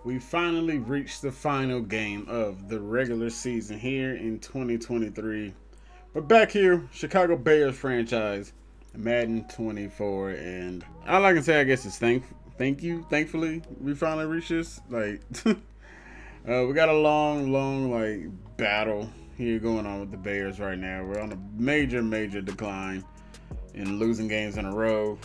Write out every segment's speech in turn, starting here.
We finally reached the final game of the regular season here in 2023. We're back here, Chicago Bears franchise, Madden 24, and all I can say, I guess, is thank you. Thankfully, we finally reached this. We got a long, battle here going on with the Bears right now. We're on a major decline in losing games in a row.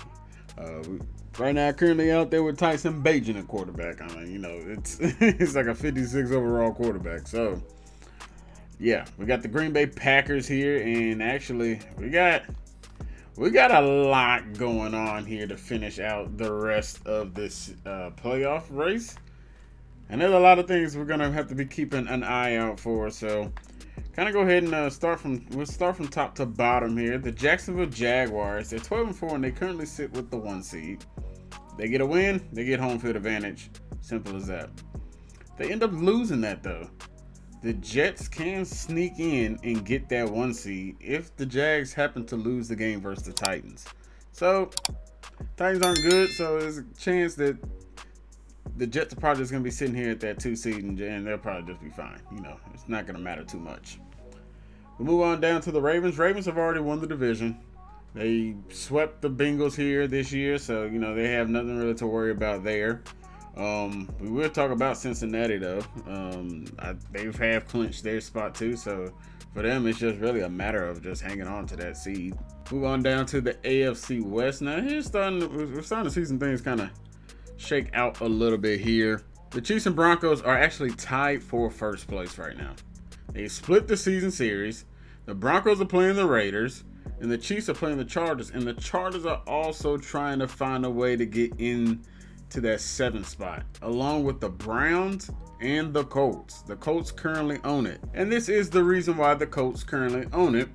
Right now, currently out there with Tyson Bagent at quarterback. I mean, it's it's like a 56 overall quarterback. So, yeah, we got the Green Bay Packers here, and actually, we got a lot going on here to finish out the rest of this playoff race. And there's a lot of things we're gonna have to be keeping an eye out for. So, kind of go ahead and we'll start from top to bottom here. The Jacksonville Jaguars, they're 12-4, and they currently sit with the 1 seed. They get a win, they get home field advantage. Simple as that. They end up losing that though. The Jets can sneak in and get that 1 seed if the Jags happen to lose the game versus the Titans. So, Titans aren't good, so there's a chance that the Jets are probably just going to be sitting here at that 2 seed and they'll probably just be fine. It's not going to matter too much. We move on down to the Ravens. Ravens have already won the division. They swept the Bengals here this year, so they have nothing really to worry about there. We will talk about Cincinnati though. They have clinched their spot too, so for them it's just really a matter of just hanging on to that seed. Move on down to the AFC West. Now we're starting to see some things kind of shake out a little bit here. The Chiefs and Broncos are actually tied for first place right now. They split the season series. The Broncos are playing the Raiders, and the Chiefs are playing the Chargers, and the Chargers are also trying to find a way to get in to that 7th spot, along with the Browns and the Colts. The Colts currently own it, and this is the reason why the Colts currently own it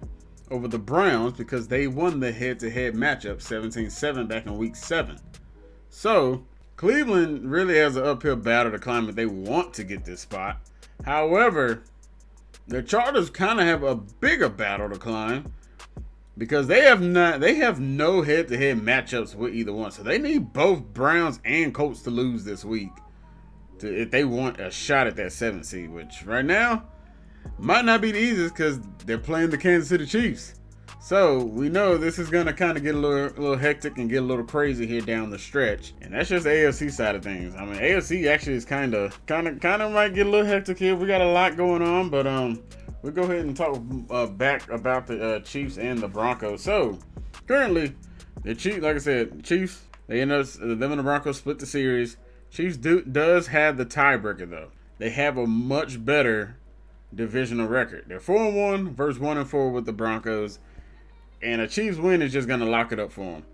over the Browns, because they won the head-to-head matchup 17-7 back in week 7. So Cleveland really has an uphill battle to climb if they want to get this spot. However, the Chargers kind of have a bigger battle to climb, because they have no head-to-head matchups with either one. So they need both Browns and Colts to lose this week if they want a shot at that 7th seed, which right now might not be the easiest because they're playing the Kansas City Chiefs. So we know this is going to kind of get a little hectic and get a little crazy here down the stretch. And that's just the AFC side of things. I mean, AFC actually is kind of might get a little hectic here. We got a lot going on, but we'll go ahead and talk back about the Chiefs and the Broncos. So, currently, the Chiefs, like I said, Chiefs, they end up, them and the Broncos split the series. Chiefs does have the tiebreaker, though. They have a much better divisional record. They're 4-1 versus 1-4 with the Broncos. And a Chiefs win is just going to lock it up for them.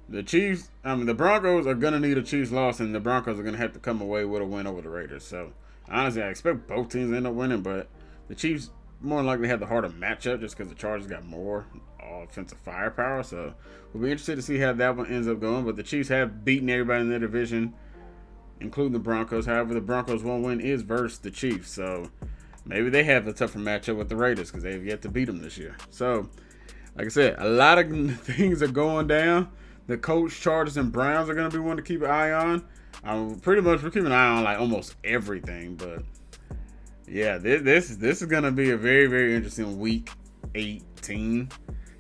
The Broncos are going to need a Chiefs loss, and the Broncos are going to have to come away with a win over the Raiders. So, honestly, I expect both teams to end up winning, but the Chiefs more than likely have the harder matchup just because the Chargers got more offensive firepower. So we'll be interested to see how that one ends up going. But the Chiefs have beaten everybody in their division, including the Broncos. However, the Broncos' one win is versus the Chiefs. So maybe they have a tougher matchup with the Raiders because they've yet to beat them this year. So, like I said, a lot of things are going down. The Colts, Chargers, and Browns are going to be one to keep an eye on. We're keeping an eye on like almost everything, but yeah, this is going to be a very, very interesting week 18.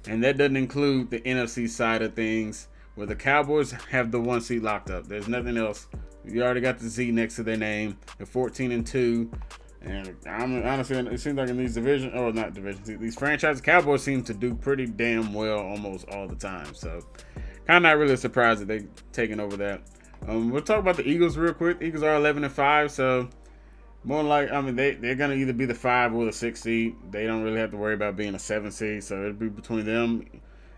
And that doesn't include the NFC side of things, where the Cowboys have the 1 seed locked up. There's nothing else. You already got the Z next to their name. They're 14-2. And honestly, it seems like in these these franchises, Cowboys seem to do pretty damn well almost all the time. So, kind of not really surprised that they're taking over that. We'll talk about the Eagles real quick. Eagles are 11-5, so more like, they're going to either be the 5 or the 6 seed. They don't really have to worry about being a 7 seed, so it'll be between them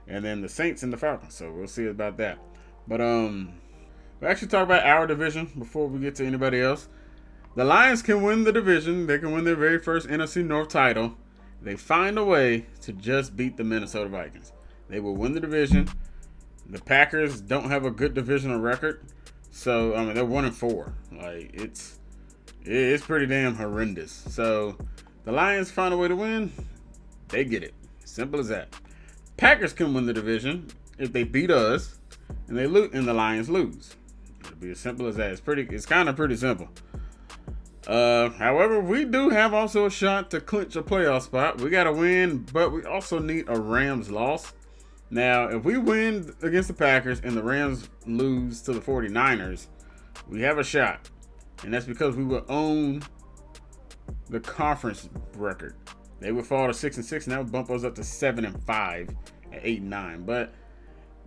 and then the Saints and the Falcons. So we'll see about that. But we'll actually talk about our division before we get to anybody else. The Lions can win the division. They can win their very first NFC North title. They find a way to just beat the Minnesota Vikings. They will win the division. The Packers don't have a good divisional record, so they're 1-4. Like it's pretty damn horrendous. So the Lions find a way to win. They get it. Simple as that. Packers can win the division if they beat us, and they lose, and the Lions lose. It'll be as simple as that. It's kind of pretty simple. However, we do have also a shot to clinch a playoff spot. We got to win, but we also need a Rams loss. Now, if we win against the Packers and the Rams lose to the 49ers, we have a shot. And that's because we will own the conference record. They would fall to 6-6, and that would bump us up to 7-5 at 8-9. But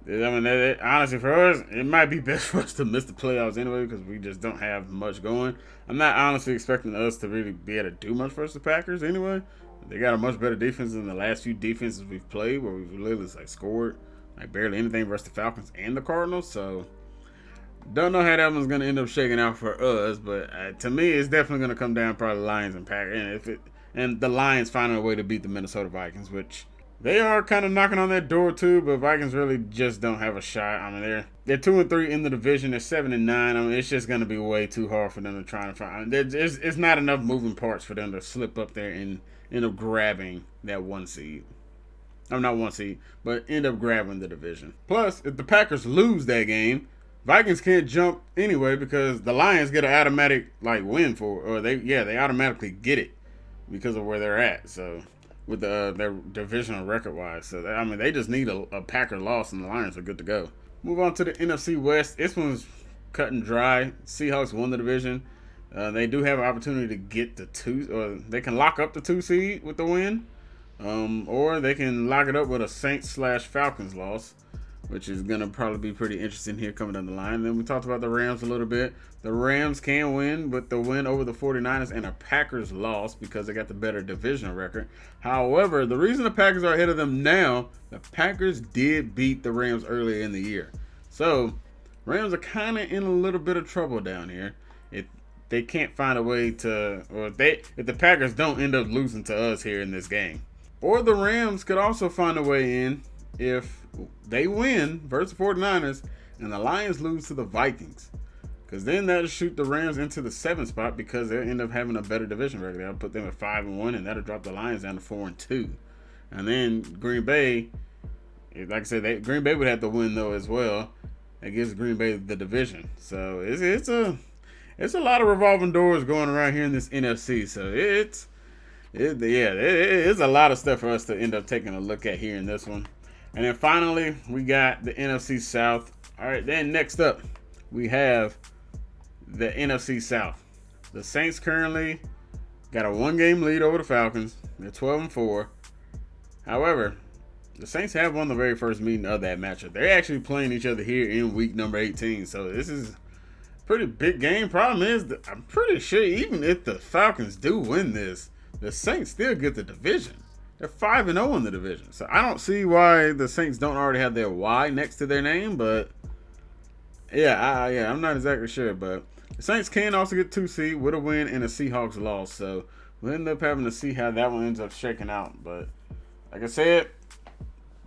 I mean, honestly, for us, it might be best for us to miss the playoffs anyway because we just don't have much going. I'm not honestly expecting us to really be able to do much versus the Packers anyway. They got a much better defense than the last few defenses we've played, where we've literally scored barely anything versus the Falcons and the Cardinals. So don't know how that one's going to end up shaking out for us, but to me, it's definitely going to come down probably Lions and Packers, and the Lions finding a way to beat the Minnesota Vikings, which they are kind of knocking on that door too, but Vikings really just don't have a shot. I mean, they're 2-3 in the division. They're 7-9. I mean, it's just going to be way too hard for them to try and find. It's not enough moving parts for them to slip up there and end up grabbing that 1 seed. I'm not 1 seed, but end up grabbing the division. Plus, if the Packers lose that game, Vikings can't jump anyway because the Lions get an automatic win they automatically get it because of where they're at. So with their divisional record wise, so they just need a Packer loss and the Lions are good to go. Move on to the NFC West. This one's cut and dry. Seahawks won the division. They do have an opportunity to get the 2, or they can lock up the 2 seed with the win, or they can lock it up with a Saints/Falcons loss, which is going to probably be pretty interesting here coming down the line. And then we talked about the Rams a little bit. The Rams can win, but the win over the 49ers and a Packers loss because they got the better divisional record. However, the reason the Packers are ahead of them now, the Packers did beat the Rams earlier in the year. So, Rams are kind of in a little bit of trouble down here. If they can't find a way to, or if the Packers don't end up losing to us here in this game. Or the Rams could also find a way in if they win versus the 49ers and the Lions lose to the Vikings. Because then that'll shoot the Rams into the 7th spot because they'll end up having a better division record. That'll put them at 5-1, and that'll drop the Lions down to 4-2. And then Green Bay, like I said, Green Bay would have to win though as well. That gives Green Bay the division. So it's a lot of revolving doors going around here in this NFC. So it's a lot of stuff for us to end up taking a look at here in this one. And then finally, we got the NFC South. All right, then next up, we have the NFC South. The Saints currently got a 1-game lead over the Falcons. They're 12-4. However, the Saints have won the very first meeting of that matchup. They're actually playing each other here in week number 18. So this is a pretty big game. Problem is, I'm pretty sure even if the Falcons do win this, the Saints still get the division. They're 5-0 in the division. So I don't see why the Saints don't already have their Y next to their name. But I'm not exactly sure. But the Saints can also get 2 seed with a win and a Seahawks loss. So we'll end up having to see how that one ends up shaking out. But like I said,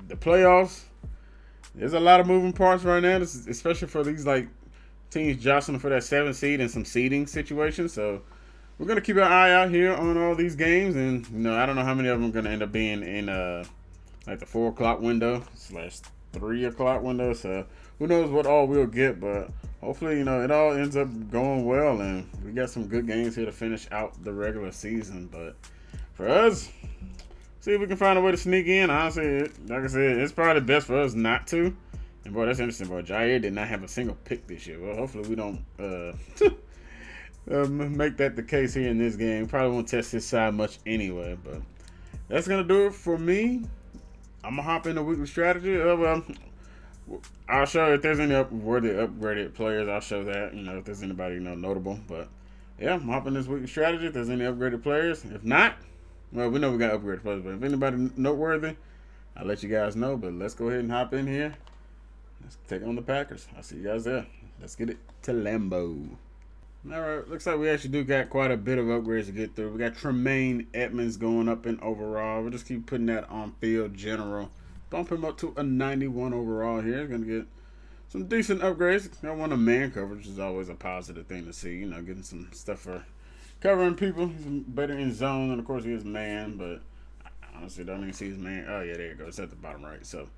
the playoffs, there's a lot of moving parts right now, especially for these teams jostling for that 7th seed and some seeding situations. So we're going to keep an eye out here on all these games. And, I don't know how many of them are going to end up being in the 4 o'clock window / 3 o'clock window. So who knows what all we'll get. But hopefully, it all ends up going well. And we got some good games here to finish out the regular season. But for us, see if we can find a way to sneak in. Honestly, like I said, it's probably best for us not to. And, boy, that's interesting, boy. Jair did not have a single pick this year. Well, hopefully we don't make that the case here in this game. Probably won't test his side much anyway. But that's going to do it for me. I'm going to hop into weekly strategy. I'll show if there's any upgraded players. I'll show that, if there's anybody, notable. But, yeah, I'm hopping this weekly strategy if there's any upgraded players. If not, well, we know we got upgraded players. But if anybody noteworthy, I'll let you guys know. But let's go ahead and hop in here. Let's take on the Packers. I'll see you guys there. Let's get it to Lambeau. All right, looks like we actually do got quite a bit of upgrades to get through. We got Tremaine Edmonds going up in overall. We'll just keep putting that on field general. Bump him up to a 91 overall here. Going to get some decent upgrades. Got one of man coverage, which is always a positive thing to see. Getting some stuff for covering people. He's better in zone, and of course he is man, but I honestly don't even see his man. Oh, yeah, there you go. It's at the bottom right. So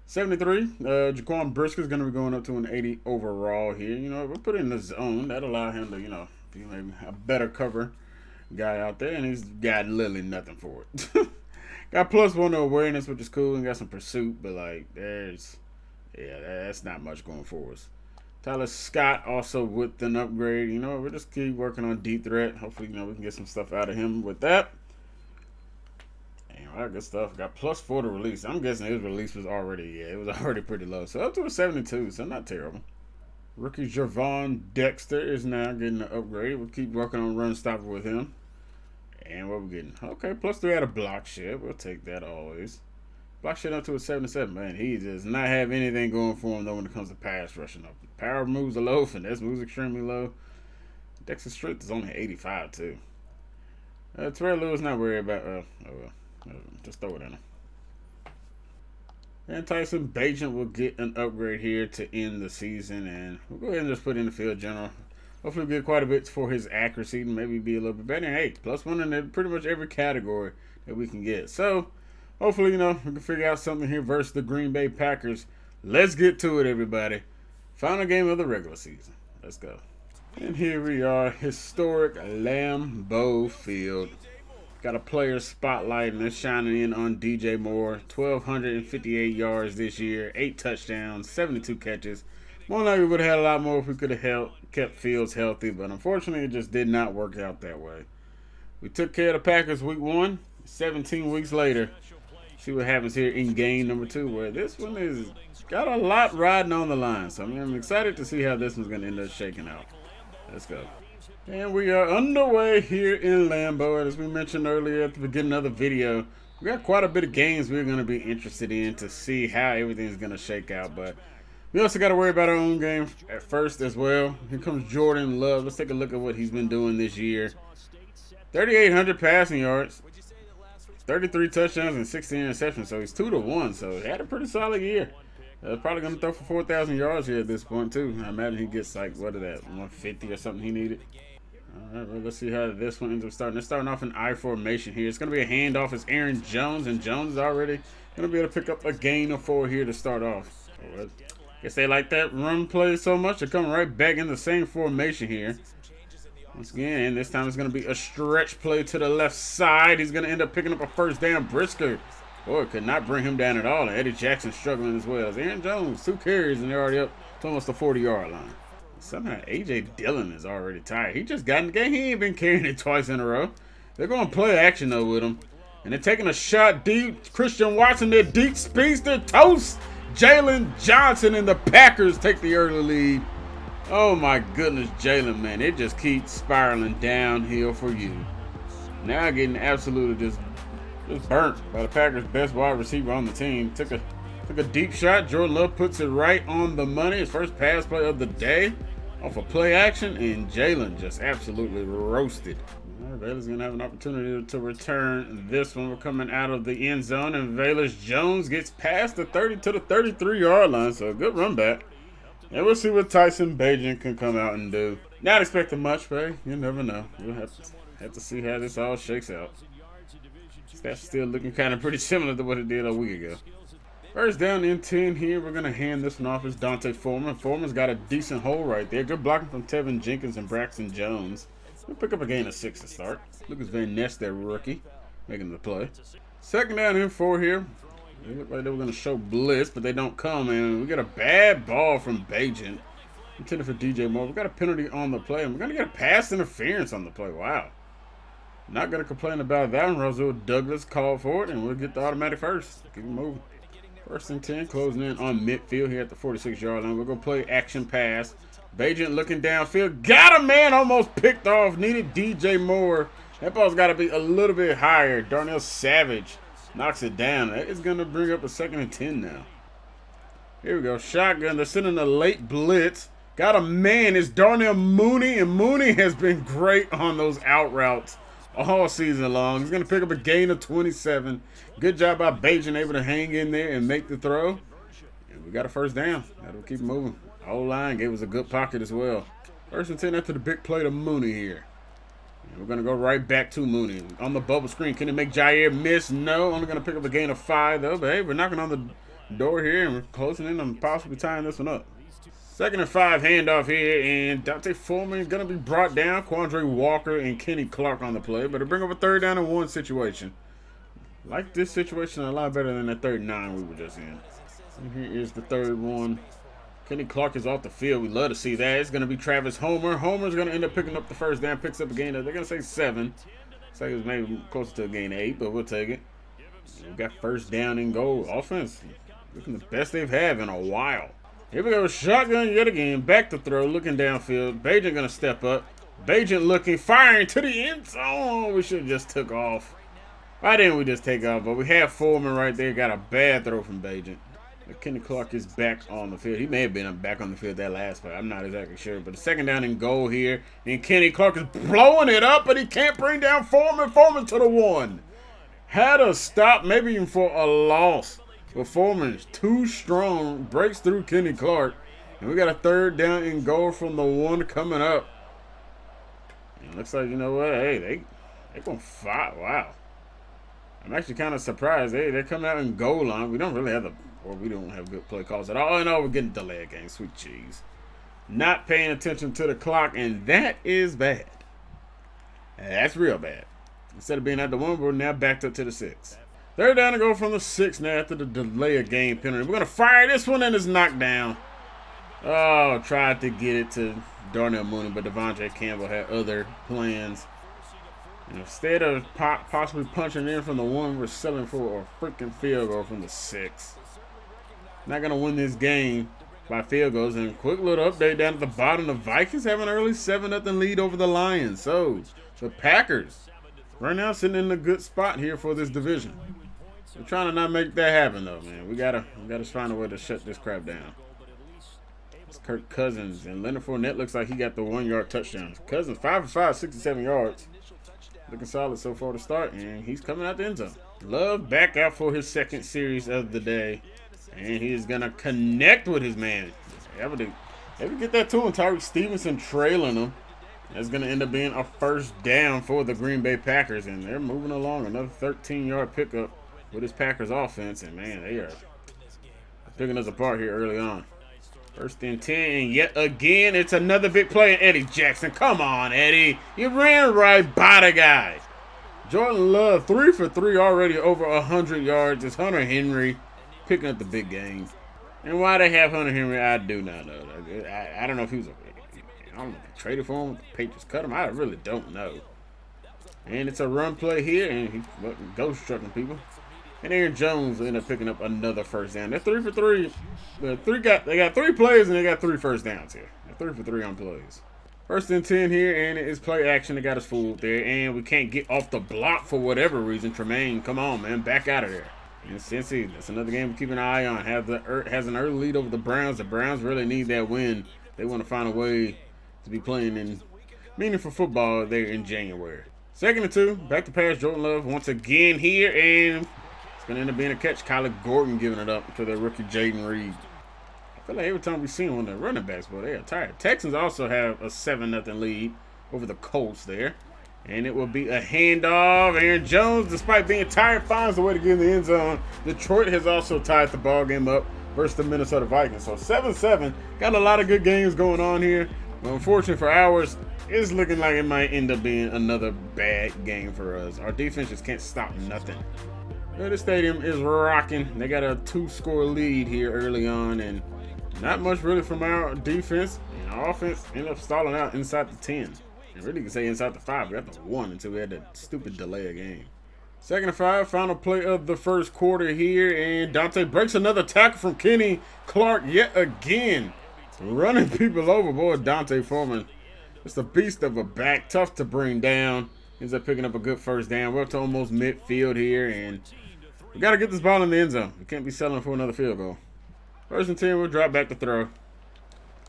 73. Jaquan Briscoe's going to be going up to an 80 overall here. We'll put it in the zone. That'll allow him to, Be maybe a better cover guy out there, and he's got literally nothing for it. Got +1 to awareness, which is cool, and got some pursuit, but like that's not much going for us. Tyler Scott also with an upgrade. You know, we'll just keep working on deep threat. Hopefully, we can get some stuff out of him with that. And all that good stuff. Got +4 to release. I'm guessing his release was already, it was already pretty low. So up to a 72, so not terrible. Rookie Javon Dexter is now getting an upgrade. We'll keep working on run stopper with him. And what we're getting? Okay, +3 out of block shed. We'll take that always. Block shed up to a 77. Man, he does not have anything going for him though when it comes to pass rushing up. Power moves are low, finesse moves extremely low. Dexter's strength is only 85 too. Terrell Lewis not worried about. Just throw it in him. And Tyson Bagent will get an upgrade here to end the season, and we'll go ahead and just put in the field general. Hopefully we'll get quite a bit for his accuracy and maybe be a little bit better. Hey, +1 in pretty much every category that we can get. So, hopefully, we can figure out something here versus the Green Bay Packers. Let's get to it, everybody. Final game of the regular season. Let's go. And here we are, historic Lambeau Field. Got a player spotlight and it's shining in on DJ Moore. 1,258 yards this year, 8 touchdowns, 72 catches. More likely we would have had a lot more if we could have kept Fields healthy, but unfortunately it just did not work out that way. We took care of the Packers week 1, 17 weeks later. See what happens here in game number 2, where this one is got a lot riding on the line. So I'm excited to see how this one's going to end up shaking out. Let's go. And we are underway here in Lambeau. As we mentioned earlier at the beginning of the video, we got quite a bit of games we're going to be interested in to see how everything's going to shake out. But we also got to worry about our own game at first as well. Here comes Jordan Love. Let's take a look at what he's been doing this year. 3,800 passing yards, 33 touchdowns, and 16 interceptions. So he's 2-1. So he had a pretty solid year. Probably going to throw for 4,000 yards here at this point, too. I imagine he gets like, what is that, 150 or something he needed. All right, well, let's see how this one ends up starting. It's starting off in I formation here. It's going to be a handoff. It's Aaron Jones, and Jones is already going to be able to pick up a gain of 4 here to start off. Well, guess they like that run play so much, they're coming right back in the same formation here. Once again, this time it's going to be a stretch play to the left side. He's going to end up picking up a first down. Brisker, boy, could not bring him down at all. And Eddie Jackson struggling as well. As Aaron Jones, 2 carries, and they're already up to almost the 40-yard line. Somehow A.J. Dillon is already tired. He just got in the game. He ain't been carrying it twice in a row. They're going to play action, though, with him. And they're taking a shot deep. Christian Watson, their deep speedster, toast. Jalen Johnson and the Packers take the early lead. Oh, my goodness, Jalen, man. It just keeps spiraling downhill for you. Now getting absolutely just burnt by the Packers' best wide receiver on the team. Took a deep shot. Jordan Love puts it right on the money. His first pass play of the day off of play action, and Jalen just absolutely roasted. Baylor's going to have an opportunity to return this one. We're coming out of the end zone, and Velus Jones gets past the 30 to the 33-yard line, so a good run back. And we'll see what Tyson Bagent can come out and do. Not expecting much, but you never know. We'll have to see how this all shakes out. That's still looking kind of pretty similar to what it did a week ago. First down in 10 here. We're going to hand this one off as Dante Foreman. Foreman's got a decent hole right there. Good blocking from Tevin Jenkins and Braxton Jones. We'll pick up a gain of 6 to start. Lucas Van Ness, their rookie, making the play. Second down in 4 here. They look like they were going to show blitz, but they don't come. And we get a bad ball from Bagent. Intended for DJ Moore. We got a penalty on the play, and we're going to get a pass interference on the play. Wow. Not going to complain about that one. Roswell Douglas called for it, and we'll get the automatic first. Keep it moving. First and 10, closing in on midfield here at the 46-yard line. We're going to play action pass. Bagent looking downfield. Got a man almost picked off. Needed DJ Moore. That ball's got to be a little bit higher. Darnell Savage knocks it down. That is going to bring up a 2nd and 10 now. Here we go. Shotgun. They're sending a late blitz. Got a man. It's Darnell Mooney, and Mooney has been great on those out routes all season long. He's going to pick up a gain of 27. Good job by Bagent, able to hang in there and make the throw. And we got a first down. That'll keep moving. O-line gave us a good pocket as well. First and 10 after the big play to Mooney here. And we're going to go right back to Mooney. On the bubble screen, can it make Jair miss? No. Only going to pick up a gain of 5, though. But, hey, we're knocking on the door here, and we're closing in on possibly tying this one up. Second and 5 handoff here, and Dante Foreman is going to be brought down. Quandre Walker and Kenny Clark on the play, but to bring up a 3rd down and 1 situation. Like this situation a lot better than the 3rd and 9 we were just in. And here is the 3rd one. Kenny Clark is off the field. We love to see that. It's going to be Travis Homer. Homer's going to end up picking up the 1st down, picks up a gain of, they're going to say 7. Say it was maybe closer to a gain of 8, but we'll take it. We got 1st down and goal. Offense looking the best they've had in a while. Here we go, shotgun yet again. Back to throw, looking downfield. Bagent going to step up. Bagent looking, firing to the end zone. We should have just took off. Why didn't we just take off? But we have Foreman right there. Got a bad throw from Bagent. Kenny Clark is back on the field. He may have been back on the field that last play. I'm not exactly sure. But the 2nd down and goal here. And Kenny Clark is blowing it up, but he can't bring down Foreman. Foreman to the 1. Had a stop, maybe even for a loss. But Foreman is too strong. Breaks through Kenny Clark. And we got a 3rd down and goal from the 1 coming up. And it looks like, you know what? Hey, they're going to fight. Wow. I'm actually kind of surprised. They're coming out in goal line. We don't really have we don't have good play calls at all. And we're getting delayed game. Sweet cheese. Not paying attention to the clock, and that is bad. That's real bad. Instead of being at the 1, we're now backed up to the 6. 3rd down to go from the 6 now after the delay of game penalty. We're going to fire this one, and it's knocked down. Oh, tried to get it to Darnell Mooney, but Devontae Campbell had other plans. And instead of possibly punching in from the 1, we're selling for a freaking field goal from the 6. Not going to win this game by field goals. And quick little update down at the bottom. The Vikings have an early 7-0 lead over the Lions. So the Packers right now sitting in a good spot here for this division. We're trying to not make that happen though, man. We gotta find a way to shut this crap down. It's Kirk Cousins, and Leonard Fournette looks like he got the 1-yard touchdown. Cousins 5 for 5, 67 yards. Looking solid so far to start, and he's coming out the end zone. Love back out for his 2nd series of the day, and he's gonna connect with his man. Ever get that to him? Tyreek Stevenson trailing him. That's gonna end up being a 1st down for the Green Bay Packers, and they're moving along. Another 13-yard pickup with this Packers offense, and man, they are picking us apart here early on. 1st and 10, and yet again, it's another big play. Eddie Jackson, come on, Eddie. You ran right by the guy. Jordan Love, 3 for 3 already, over 100 yards. It's Hunter Henry picking up the big game. And why they have Hunter Henry, I do not know. I don't know if he was I don't know if they traded for him, the Patriots cut him. I really don't know. And it's a run play here, and he's ghost trucking people. And Aaron Jones will end up picking up another 1st down. They're 3 for 3. They got 3 plays, and they got 3 1st downs here. They're 3 for 3 on plays. 1st and 10 here, and it is play action. They got us fooled there, and we can't get off the block for whatever reason. Tremaine, come on, man, back out of there. And Cincy, that's another game we keep an eye on. Has an early lead over the Browns. The Browns really need that win. They want to find a way to be playing in meaningful football there in January. 2nd and 2, back to pass. Jordan Love once again here, and it's going to end up being a catch. Kyler Gordon giving it up to their rookie Jaden Reed. I feel like every time we see one of the running backs, but they are tired. Texans also have a 7-0 lead over the Colts there. And it will be a handoff. Aaron Jones, despite being tired, finds a way to get in the end zone. Detroit has also tied the ball game up versus the Minnesota Vikings. So 7-7. Got a lot of good games going on here. But unfortunately for ours, it's looking like it might end up being another bad game for us. Our defense just can't stop nothing. The stadium is rocking. They got a 2-score lead here early on, and not much really from our defense. And our offense ended up stalling out inside the 10. And really, you can say inside the 5. We got the 1 until we had that stupid delay of game. 2nd and 5, final play of the 1st quarter here. And Dante breaks another tackle from Kenny Clark yet again. Running people over. Boy, Dante Foreman. It's a beast of a back. Tough to bring down. Ends up picking up a good 1st down. We're up to almost midfield here. And we got to get this ball in the end zone. We can't be settling for another field goal. 1st and 10, we'll drop back to throw.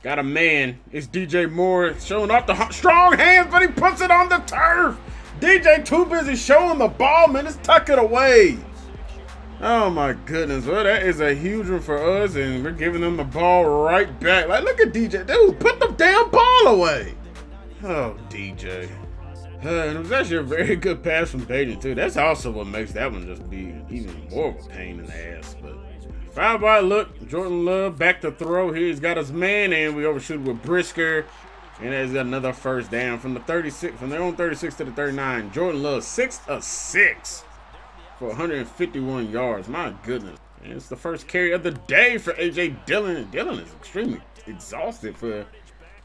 Got a man. It's DJ Moore showing off the strong hands, but he puts it on the turf. DJ too busy showing the ball, man. Let's tuck it away. Oh, my goodness. Well, that is a huge one for us, and we're giving them the ball right back. Like, look at DJ. Dude, put the damn ball away. Oh, DJ. And it was actually a very good pass from Peyton, too. That's also what makes that one just be even more of a pain in the ass. But Five wide look. Jordan Love back to throw. Here he's got his man, and we overshoot with Brisker. And there's another first down from the 36, from their own 36 to the 39. Jordan Love 6 of 6 for 151 yards. My goodness. And it's the first carry of the day for A.J. Dillon. Dillon is extremely exhausted for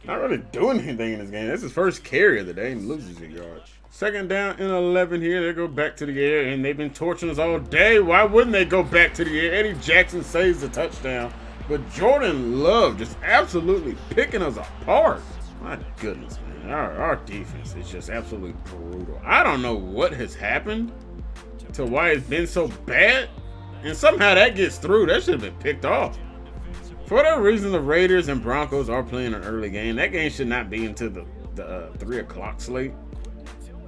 not really doing anything in this game. That's his first carry of the day and loses a yard. Second down and 11 here. They go back to the air, and they've been torching us all day. Why wouldn't they go back to the air? Eddie Jackson saves the touchdown. But Jordan Love just absolutely picking us apart. My goodness, man. Our defense is just absolutely brutal. I don't know what has happened to why it's been so bad. And somehow that gets through. That should have been picked off. For whatever reason, the Raiders and Broncos are playing an early game. That game should not be until the 3 o'clock slate.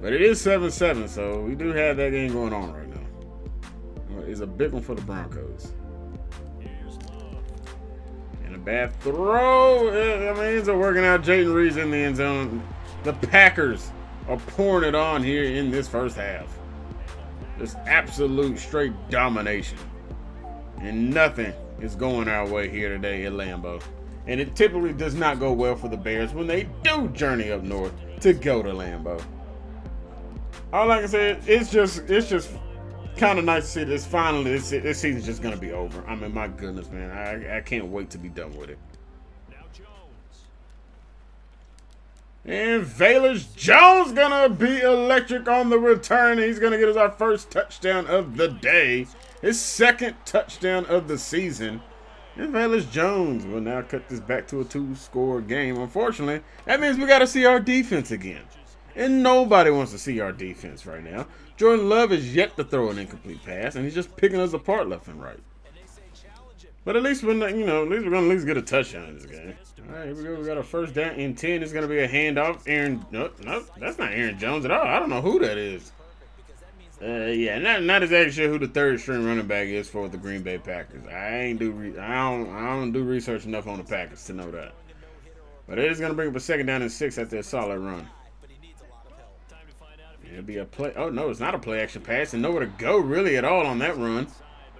But it is 7-7, so we do have that game going on right now. It's a big one for the Broncos. And a bad throw. I mean, it's working out. Jaden Reed's in the end zone. The Packers are pouring it on here in this first half. Just absolute straight domination. And nothing is going our way here today at Lambeau. And it typically does not go well for the Bears when they do journey up north to go to Lambeau. All I can say is it's just kind of nice to see this finally. This season's just going to be over. I mean, my goodness, man. I can't wait to be done with it. And Velus Jones gonna be electric on the return. He's gonna get us our first touchdown of the day. His second touchdown of the season. And Velus Jones will now cut this back to a 2-score game. Unfortunately, that means we gotta see our defense again. And nobody wants to see our defense right now. Jordan Love is yet to throw an incomplete pass, and he's just picking us apart left and right. But at least we're not, at least we're gonna at least get a touchdown in this game. All right, here we go. We got a first down and 10. It's gonna be a handoff. Nope, that's not Aaron Jones at all. I don't know who that is. Yeah, not exactly sure who the third string running back is for the Green Bay Packers. I don't do research enough on the Packers to know that. But it is gonna bring up a second down and 6 after a solid run. It'll be a play. Oh no, it's not a play action pass, and nowhere to go really at all on that run.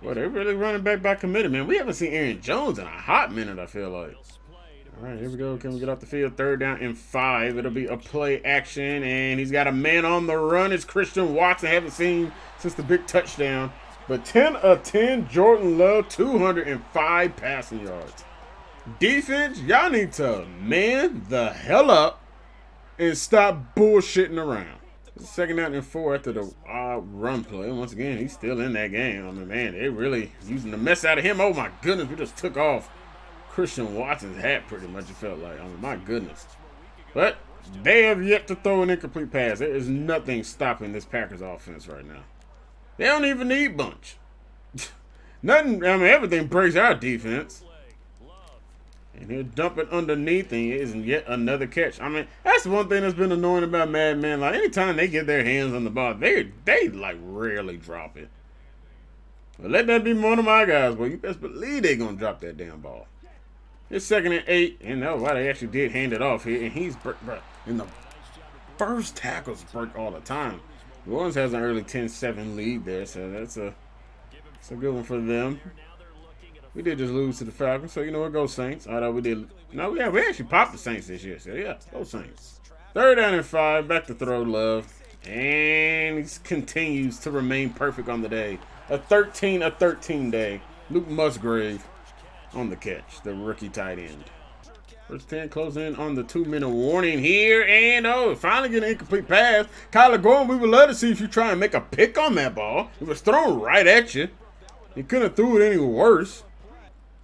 Well, they're really running back by committee, man. We haven't seen Aaron Jones in a hot minute, I feel like. All right, here we go. Can we get off the field? Third down and 5. It'll be a play action, and he's got a man on the run. It's Christian Watson. Haven't seen since the big touchdown. But 10 of 10, Jordan Love, 205 passing yards. Defense, y'all need to man the hell up and stop bullshitting around. Second down and 4 after the run play. Once again, he's still in that game. I mean, man, they're really using the mess out of him. Oh, my goodness. We just took off Christian Watson's hat pretty much, it felt like. I mean, my goodness. But they have yet to throw an incomplete pass. There is nothing stopping this Packers offense right now. They don't even need bunch. Nothing. I mean, everything breaks our defense. And he'll dump it underneath, and it isn't yet another catch. I mean, that's one thing that's been annoying about Madden, man. Like, anytime they get their hands on the ball, they like, rarely drop it. But let that be one of my guys, boy. You best believe they're going to drop that damn ball. It's second and 8, and that's why they actually did hand it off here. And he's, in the first tackles break all the time. New Orleans has an early 10-7 lead there, so that's a good one for them. We did just lose to the Falcons, so you know what, go Saints. Although we did, no, we actually popped the Saints this year, so yeah, go Saints. Third down and 5, back to throw Love, and he continues to remain perfect on the day. A 13 day. Luke Musgrave on the catch, the rookie tight end. First 10 closing in on the 2-minute warning here, and finally get an incomplete pass. Kyler Gordon, we would love to see if you try and make a pick on that ball. It was thrown right at you. You couldn't have threw it any worse.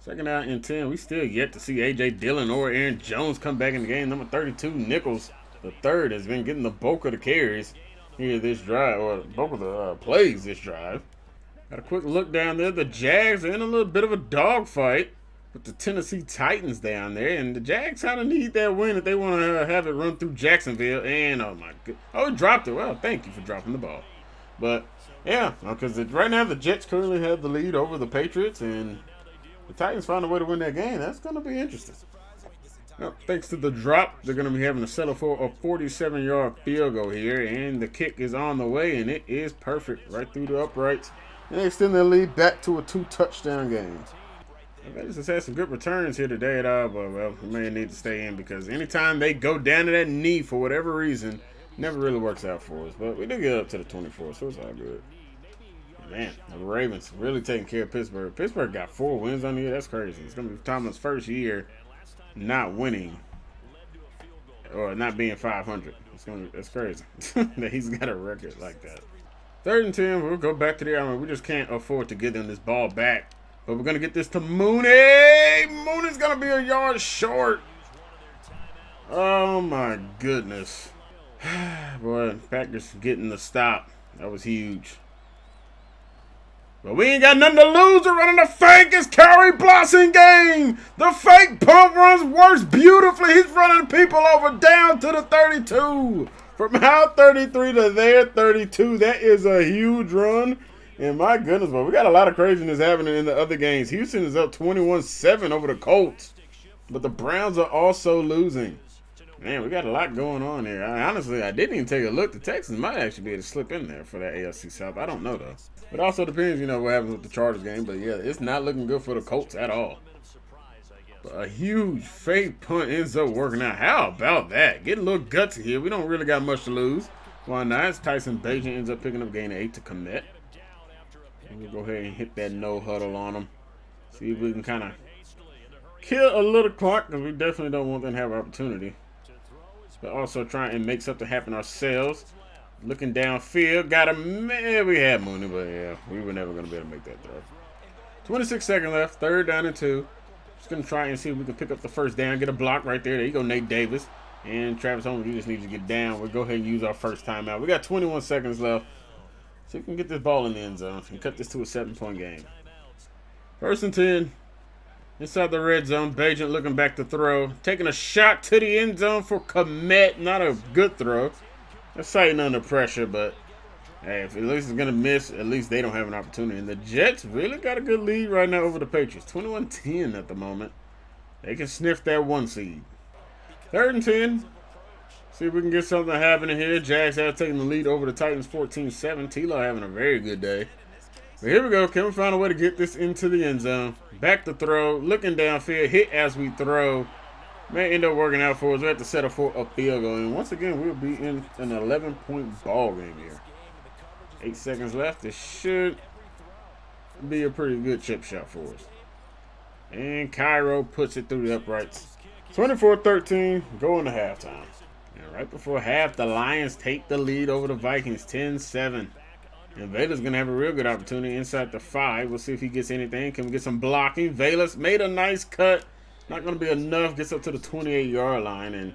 Second down and 10. We still yet to see A.J. Dillon or Aaron Jones come back in the game. Number 32, Nichols, the third, has been getting the bulk of the carries here this drive, or bulk of the plays this drive. Got a quick look down there. The Jags are in a little bit of a dogfight with the Tennessee Titans down there. And the Jags kind of need that win if they want to have it run through Jacksonville. And, oh, my God. Oh, he dropped it. Well, thank you for dropping the ball. But, yeah, because right now the Jets currently have the lead over the Patriots, and the Titans found a way to win that game. That's going to be interesting. Well, thanks to the drop, they're going to be having to settle for a 47-yard field goal here. And the kick is on the way, and it is perfect right through the uprights. And they extend their lead back to a 2-touchdown game. Vegas has had some good returns here today at all, but well, we may need to stay in because anytime they go down to that knee for whatever reason, never really works out for us. But we did get up to the 24, so it's all good. Man, the Ravens really taking care of Pittsburgh. Pittsburgh got 4 wins on the year. That's crazy. It's gonna be Tomlin's first year not winning or not being 500. That's crazy that he's got a record like that. 3rd and 10. We'll go back to the armor. We just can't afford to give them this ball back. But we're going to get this to Mooney. Mooney's going to be a yard short. Oh, my goodness. Boy, Packers getting the stop. That was huge. But we ain't got nothing to lose. We're running the fake. It's Curry Blossom game. The fake pump runs works beautifully. He's running people over down to the 32. From our 33 to their 32. That is a huge run. And my goodness, but we got a lot of craziness happening in the other games. Houston is up 21-7 over the Colts. But the Browns are also losing. Man, we got a lot going on here. Honestly, I didn't even take a look. The Texans might actually be able to slip in there for that AFC South. I don't know, though. It also depends, what happens with the Chargers game. But, yeah, it's not looking good for the Colts at all. But a huge fake punt ends up working out. How about that? Getting a little gutsy here. We don't really got much to lose. Why not? Tyson Bagent ends up picking up gain of 8 to commit. We'll go ahead and hit that no huddle on them. See if we can kind of kill a little clock because we definitely don't want them to have an opportunity. But also try and make something happen ourselves. Looking downfield. Got a man. We had Mooney, but yeah, we were never going to be able to make that throw. 26 seconds left. 3rd down and 2. Just going to try and see if we can pick up the first down. Get a block right there. There you go, Nate Davis. And Travis Homer, you just need to get down. We'll go ahead and use our first timeout. We got 21 seconds left. So we can get this ball in the end zone and cut this to a 7-point game. 1st and 10. Inside the red zone. Bagent looking back to throw. Taking a shot to the end zone for Komet. Not a good throw. That's sighting under pressure, but hey, if at least it's going to miss, at least they don't have an opportunity. And the Jets really got a good lead right now over the Patriots. 21-10 at the moment. They can sniff that 1 seed. 3rd and 10. See if we can get something happening here. Jags have taken the lead over the Titans 14-7. T-Law having a very good day. But here we go. Can we find a way to get this into the end zone? Back to throw. Looking downfield. Hit as we throw. May end up working out for us. We have to settle for a field goal. And once again, we'll be in an 11-point ball game here. 8 seconds left. This should be a pretty good chip shot for us. And Cairo puts it through the uprights. 24-13. Going to halftime. And right before half, the Lions take the lead over the Vikings, 10-7. And Vala's going to have a real good opportunity inside the 5. We'll see if he gets anything. Can we get some blocking? Vala's made a nice cut. Not going to be enough. Gets up to the 28-yard line. And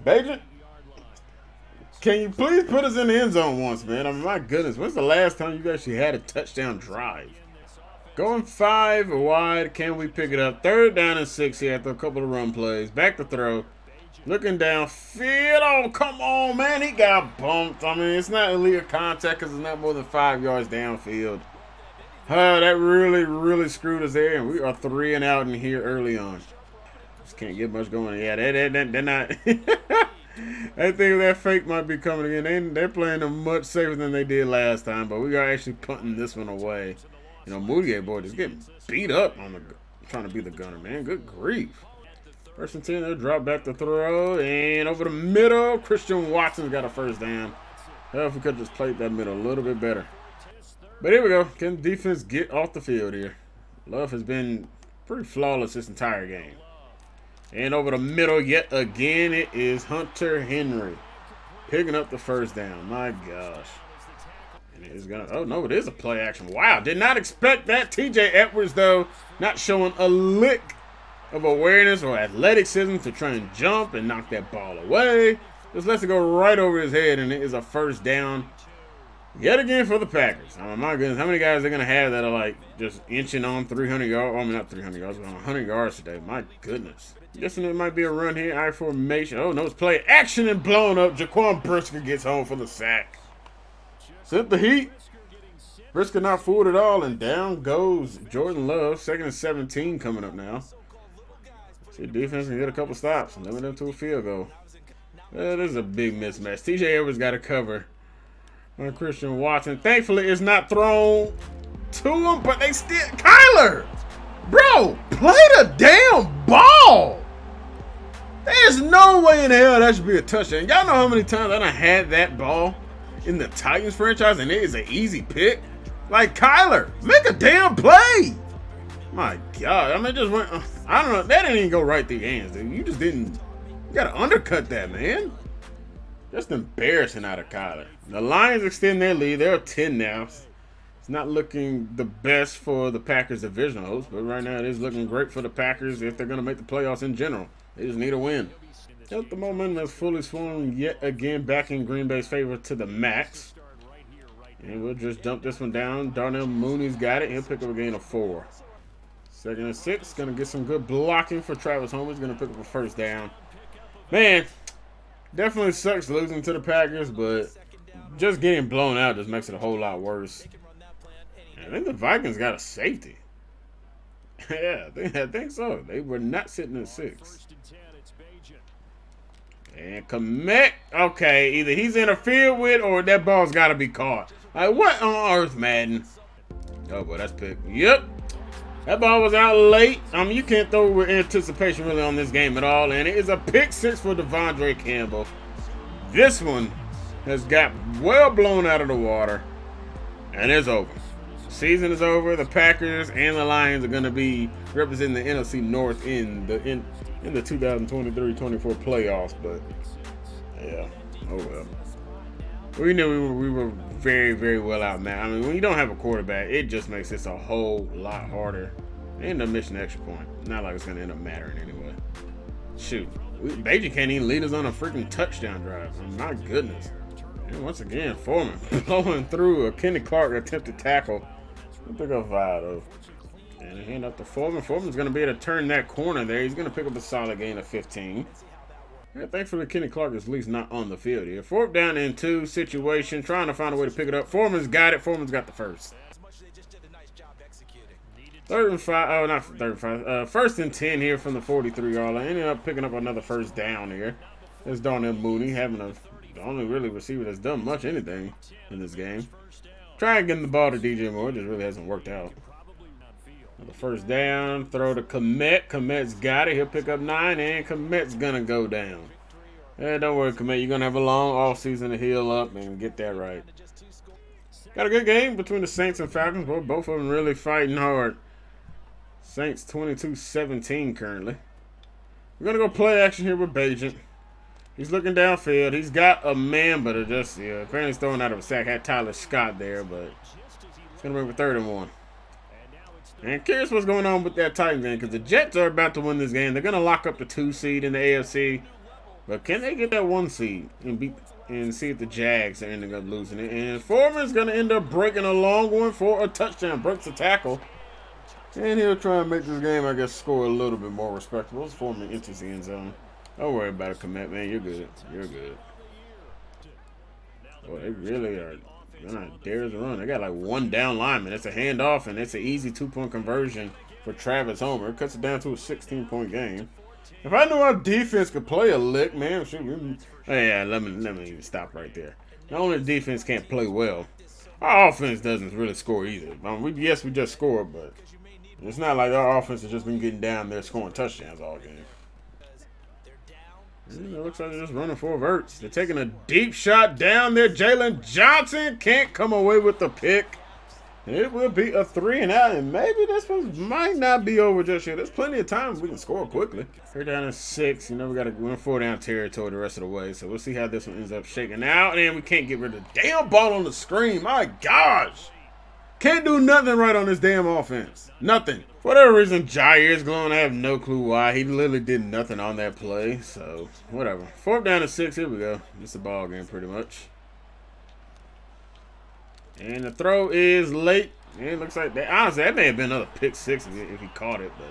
Bagent, can you please put us in the end zone once, man? I mean, my goodness. When's the last time you actually had a touchdown drive? Going 5 wide. Can we pick it up? 3rd down and 6 here after a couple of run plays. Back to throw. Looking downfield. Oh, come on, man. He got bumped. I mean, it's not illegal contact because it's not more than 5 yards downfield. That really, really screwed us there. And we are 3 and out in here early on. Just can't get much going. Yeah, they're not. I think that fake might be coming again. They're playing them much safer than they did last time. But we are actually punting this one away. Moutier, boy, just getting beat up on trying to be the gunner, man. Good grief. 1st and 10, they'll drop back to throw. And over the middle, Christian Watson's got a first down. If we could have just played that middle a little bit better. But here we go. Can the defense get off the field here? Love has been pretty flawless this entire game. And over the middle yet again, it is Hunter Henry picking up the first down. My gosh. And it is gonna. Oh no, it is a play action. Wow, did not expect that. TJ Edwards though, not showing a lick of awareness or athleticism to try and jump and knock that ball away. Just lets it go right over his head, and it is a first down yet again for the Packers. I mean, my goodness, how many guys are going to have that are like just inching on 300 yards? I mean, not 300 yards, but on 100 yards today. My goodness. Guessing it might be a run here. I formation. Oh, no, it's play action and blown up. Jaquan Brisker gets home for the sack. Sent the heat. Brisker not fooled at all, and down goes Jordan Love. 2nd and 17 coming up now. See, defense can get a couple stops and limit them to a field goal. This is a big mismatch. TJ Edwards got to cover on Christian Watson. Thankfully, it's not thrown to him, but they still. Kyler! Bro, play the damn ball. There's no way in hell that should be a touchdown. Y'all know how many times I done had that ball in the Titans franchise and it is an easy pick? Like, Kyler, make a damn play. My God. I mean, just went, I don't know. That didn't even go right through your hands, dude. You just didn't, you got to undercut that, man. Just embarrassing out of Kyler. The Lions extend their lead. They're 10 now. It's not looking the best for the Packers divisional host, but right now it is looking great for the Packers if they're going to make the playoffs in general. They just need a win. The momentum has fully swung yet again back in Green Bay's favor to the max. And we'll just dump this one down. Darnell Mooney's got it. He'll pick up a gain of 4. 2nd and 6. Going to get some good blocking for Travis Homer. He's going to pick up a first down. Man, definitely sucks losing to the Packers, but just getting blown out just makes it a whole lot worse. I think the Vikings got a safety. Yeah, I think so. They were not sitting at 6. And Komet, okay, either he's interfered with or that ball's got to be caught. Like, what on earth, Madden? Oh, boy, that's pick. Yep. That ball was out late. I mean, you can't throw with anticipation really on this game at all. And it is a pick 6 for Devondre Campbell. This one has got well blown out of the water. And it's over. Season is over. The Packers and the Lions are going to be representing the NFC North in the 2023-24 playoffs. But yeah, oh well. We knew we were very, very well outmatched. I mean, when you don't have a quarterback, it just makes this a whole lot harder. They end up missing an extra point. Not like it's going to end up mattering anyway. Shoot, Beijing can't even lead us on a freaking touchdown drive. I mean, my goodness. And once again, Foreman blowing through a Kenny Clark attempted tackle. He'll pick up 5 though. And hand up to Foreman. Foreman's going to be able to turn that corner there. He's going to pick up a solid gain of 15. Yeah, thankfully, Kenny Clark is at least not on the field here. 4th down and 2 situation. Trying to find a way to pick it up. Foreman's got it. Foreman's got the first. 3rd and 5. Oh, not 3rd and 5. 1st and 10 here from the 43-yard line. Ended up picking up another first down here. There's Darnell Mooney having the only really receiver that's done much anything in this game. Trying getting the ball to DJ Moore. It just really hasn't worked out. The first down, throw to Komet. Komet's got it. He'll pick up 9, and Komet's going to go down. Hey, don't worry, Komet. You're going to have a long offseason to heal up and get that right. Got a good game between the Saints and Falcons. Both of them really fighting hard. Saints 22-17 currently. We're going to go play action here with Bajent. He's looking downfield. He's got a man, but it just, yeah, apparently he's throwing out of a sack. Had Tyler Scott there, but it's going to bring for 3rd and 1. And curious what's going on with that Titans game, because the Jets are about to win this game. They're going to lock up the 2 seed in the AFC. But can they get that 1 seed and see if the Jags are ending up losing it? And Foreman's going to end up breaking a long one for a touchdown. Breaks a tackle. And he'll try and make this game, I guess, score a little bit more respectable. Foreman enters the end zone. Don't worry about it, Komet, man. You're good. You're good. Boy, they really are. They're not dares to run. They got like 1 down lineman. It's a handoff, and it's an easy 2-point conversion for Travis Homer. It cuts it down to a 16-point game. If I knew our defense could play a lick, man, shoot. Yeah, let me even stop right there. Not only the defense can't play well, our offense doesn't really score either. Yes, we just scored, but it's not like our offense has just been getting down there scoring touchdowns all game. It looks like they're just running for Verts. They're taking a deep shot down there. Jalen Johnson can't come away with the pick. It will be a 3 and out, and maybe this one might not be over just yet. There's plenty of time we can score quickly. 3rd down and 6. You know, we got to win 4 down territory the rest of the way. So we'll see how this one ends up shaking out. And we can't get rid of the damn ball on the screen. My gosh. Can't do nothing right on this damn offense. Nothing. For whatever reason, Jair's glowing. I have no clue why. He literally did nothing on that play. So, whatever. 4th down and 6. Here we go. It's a ball game pretty much. And the throw is late. And it looks like that. Honestly, that may have been another pick 6 if he caught it. But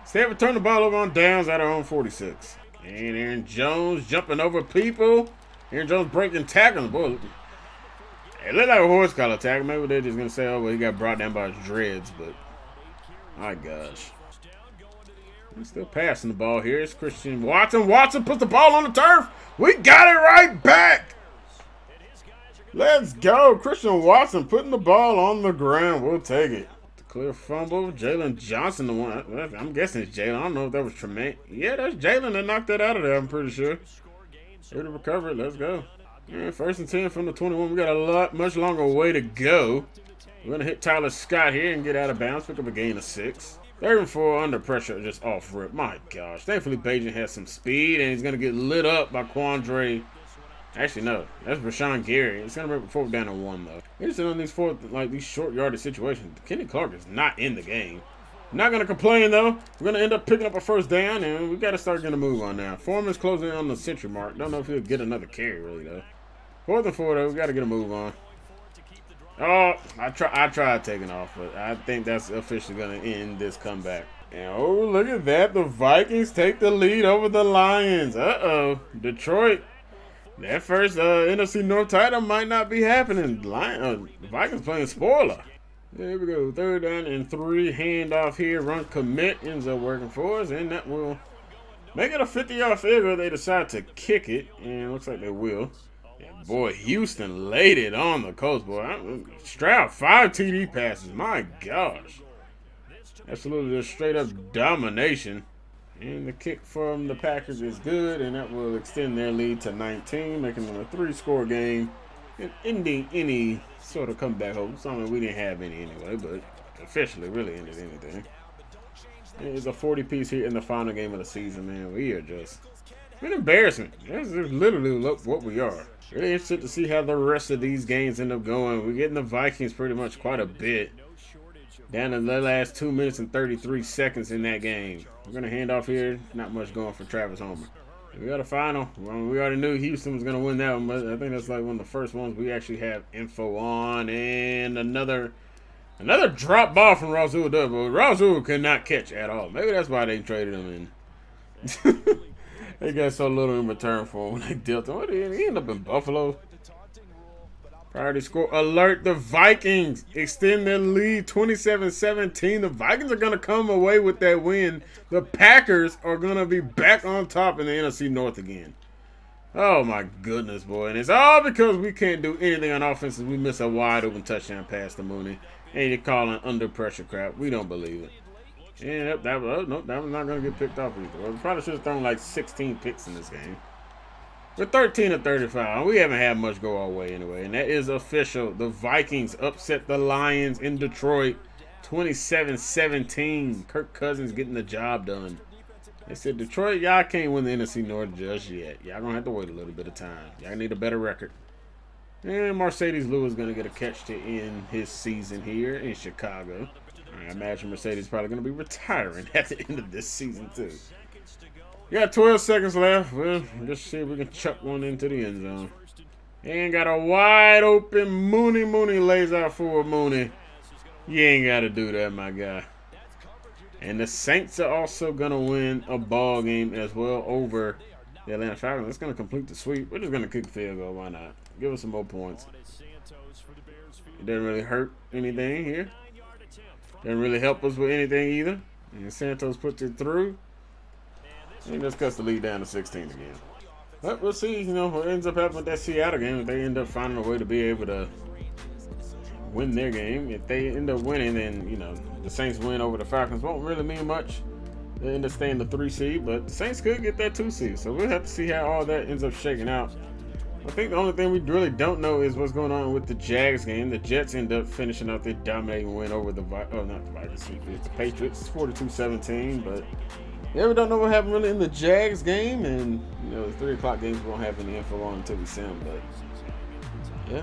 instead, we turn the ball over on downs at our own 46. And Aaron Jones jumping over people. Aaron Jones breaking tackles. Boy, it looked like a horse collar tackle. Maybe they're just going to say, oh, well, he got brought down by his dreads. But, my gosh. He's still passing the ball here. It's Christian Watson. Watson puts the ball on the turf. We got it right back. Let's go. Christian Watson putting the ball on the ground. We'll take it. Clear fumble. Jalen Johnson, the one. I'm guessing it's Jalen. I don't know if that was Tremaine. Yeah, that's Jalen that knocked that out of there, I'm pretty sure. Here to recover it. Let's go. Yeah, 1st and 10 from the 21. We got a much longer way to go. We're going to hit Tyler Scott here and get out of bounds. Pick up a gain of 6. 3rd and 4 under pressure, just off rip. My gosh. Thankfully, Bajan has some speed, and he's going to get lit up by Quandre. Actually, no. That's Rashawn Gary. It's going to bring 4th down to 1, though. Interesting on these short yardage situations. Kenny Clark is not in the game. Not going to complain, though. We're going to end up picking up a 1st down, and we got to start getting a move on now. Foreman's closing in on the century mark. Don't know if he'll get another carry, really, though. 4th and 4, though. We got to get a move on. Oh, I tried taking off, but I think that's officially going to end this comeback. And oh, look at that. The Vikings take the lead over the Lions. Uh-oh. Detroit. That first NFC North title might not be happening. The Vikings playing spoiler. There we go. 3rd down and 3. Handoff here. Run commit ends up working for us, and that will make it a 50-yard field goal. They decide to kick it, and it looks like they will. And boy, Houston laid it on the coast, boy. Stroud, 5 TD passes. My gosh. Absolutely just straight up domination. And the kick from the Packers is good, and that will extend their lead to 19, making them a 3-score game. And ending any sort of comeback hope. Something we didn't have any anyway, but officially really ended anything. It's a 40-piece here in the final game of the season, man. We are just an embarrassment. That's literally what we are. Really interested to see how the rest of these games end up going. We're getting the Vikings pretty much quite a bit. Down to the last 2 minutes and 33 seconds in that game. We're going to hand off here. Not much going for Travis Homer. We got a final. Well, we already knew Houston was going to win that one, but I think that's like one of the first ones we actually have info on. And another drop ball from Rasul Dub. But Rasul could not catch at all. Maybe that's why they traded him in. They got so little in return for him when they dealt him. What did he end up in Buffalo? Priority score alert. The Vikings extend their lead 27-17. The Vikings are going to come away with that win. The Packers are going to be back on top in the NFC North again. Oh, my goodness, boy. And it's all because we can't do anything on offense as we miss a wide open touchdown pass to Mooney. And you're calling under pressure crap. We don't believe it. And that was not going to get picked off either. Well, we probably should have thrown like 16 picks in this game. We're 13-35. We haven't had much go our way anyway. And that is official. The Vikings upset the Lions in Detroit 27-17. Kirk Cousins getting the job done. They said, Detroit, y'all can't win the NFC North just yet. Y'all going to have to wait a little bit of time. Y'all need a better record. And Mercedes Lewis going to get a catch to end his season here in Chicago. I imagine Mercedes is probably going to be retiring at the end of this season, too. You got 12 seconds left. Well, just see if we can chuck one into the end zone. And got a wide open Mooney. Mooney lays out for Mooney. You ain't got to do that, my guy. And the Saints are also going to win a ball game as well over the Atlanta Falcons. That's going to complete the sweep. We're just going to kick the field goal. Why not? Give us some more points. It doesn't really hurt anything here. Doesn't really help us with anything either. And Santos puts it through. And just cuts the lead down to 16 again. But we'll see, what ends up happening with that Seattle game. If they end up finding a way to be able to win their game. If they end up winning, then, the Saints win over the Falcons. Won't really mean much. They end up staying the 3 seed. But the Saints could get that 2 seed. So we'll have to see how all that ends up shaking out. I think the only thing we really don't know is what's going on with the Jags game. The Jets end up finishing up their dominating win over the Patriots, 42-17. But yeah, we don't know what happened really in the Jags game, and the 3 o'clock games won't have any info on until we see them. But yeah,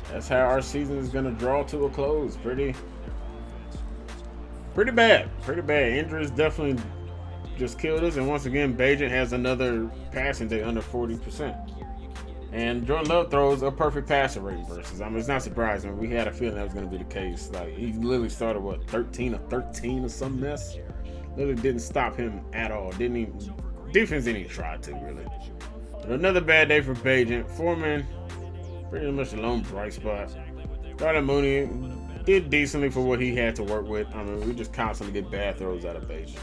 that's how our season is going to draw to a close. Pretty bad. Injuries definitely just killed us, and once again, Bajan has another passing day under 40%. And Jordan Love throws a perfect passer rate versus. It's not surprising. We had a feeling that was going to be the case. Like, he literally started, 13 or some mess? Literally didn't stop him at all. Defense didn't even try to, really. But another bad day for Bajan. Foreman, pretty much a lone bright spot. Darnell Mooney did decently for what he had to work with. We just constantly get bad throws out of Bajan.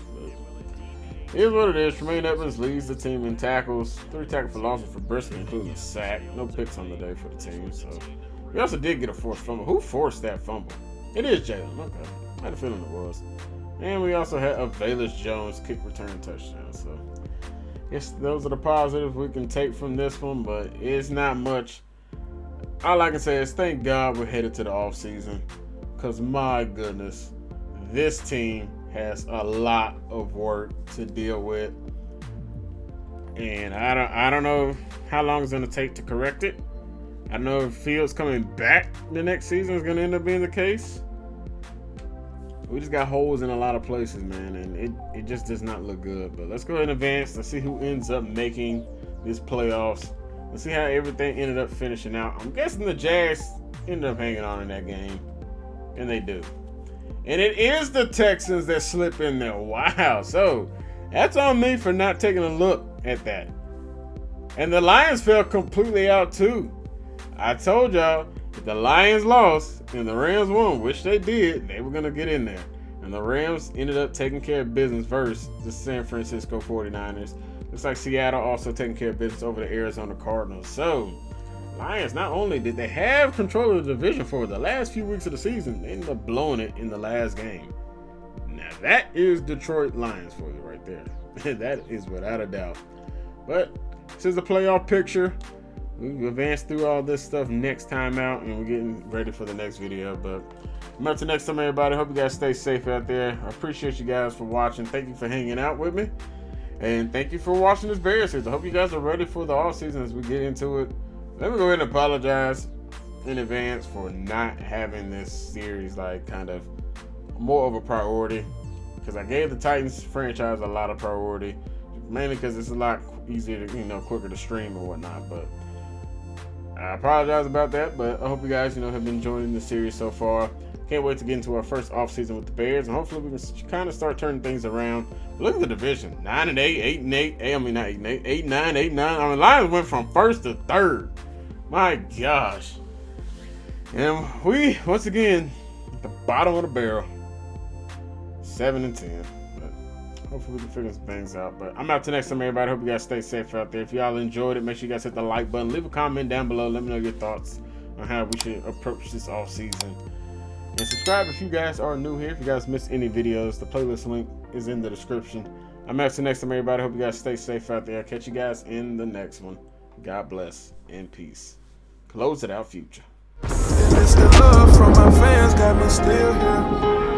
It is what it is. Tremaine Edmonds leads the team in tackles. 3 tackles for losses for Bristol, including a sack. No picks on the day for the team. So we also did get a forced fumble. Who forced that fumble? It is Jalen. Okay. I had a feeling it was. And we also had a Velus Jones kick return touchdown. So, yes, those are the positives we can take from this one, but it's not much. All I can say is thank God we're headed to the offseason, because my goodness, this team has a lot of work to deal with. And I don't know how long it's going to take to correct it. I don't know if Fields coming back the next season is going to end up being the case. We just got holes in a lot of places, man, and it just does not look good. But let's go ahead and advance. Let's see who ends up making this playoffs. Let's see how everything ended up finishing out. I'm guessing the Jags ended up hanging on in that game, and they do. And it is the Texans that slip in there. Wow. So that's on me for not taking a look at that. And the Lions fell completely out too. I told y'all, if the Lions lost and the Rams won, which they did, they were going to get in there. And the Rams ended up taking care of business versus the San Francisco 49ers. Looks like Seattle also taking care of business over the Arizona Cardinals. So, Lions, not only did they have control of the division for the last few weeks of the season, they ended up blowing it in the last game. Now, that is Detroit Lions for you right there. That is without a doubt. But this is the playoff picture. We advance through all this stuff next time out, and we're getting ready for the next video. But until next time, everybody, hope you guys stay safe out there. I appreciate you guys for watching. Thank you for hanging out with me. And thank you for watching this Bears series. I hope you guys are ready for the offseason as we get into it. Let me go ahead and apologize in advance for not having this series like kind of more of a priority, because I gave the Titans franchise a lot of priority, mainly because it's a lot easier to, quicker to stream and whatnot. But I apologize about that, but I hope you guys, have been enjoying the series so far. Can't wait to get into our first offseason with the Bears, and hopefully we can kind of start turning things around. But look at the division: 9-8, 8-8. I mean, not 8-8, 8-9, 8-9. I mean, Lions went from first to third. My gosh! And we once again at the bottom of the barrel, 7-10. Hopefully we can figure some things out. But I'm out till next time, everybody. Hope you guys stay safe out there. If y'all enjoyed it, make sure you guys hit the like button. Leave a comment down below. Let me know your thoughts on how we should approach this off season. And subscribe if you guys are new here. If you guys missed any videos, the playlist link is in the description. I'm out till next time, everybody. Hope you guys stay safe out there. I'll catch you guys in the next one. God bless and peace. Close it out, Future. And it's the love from my fans got me still here.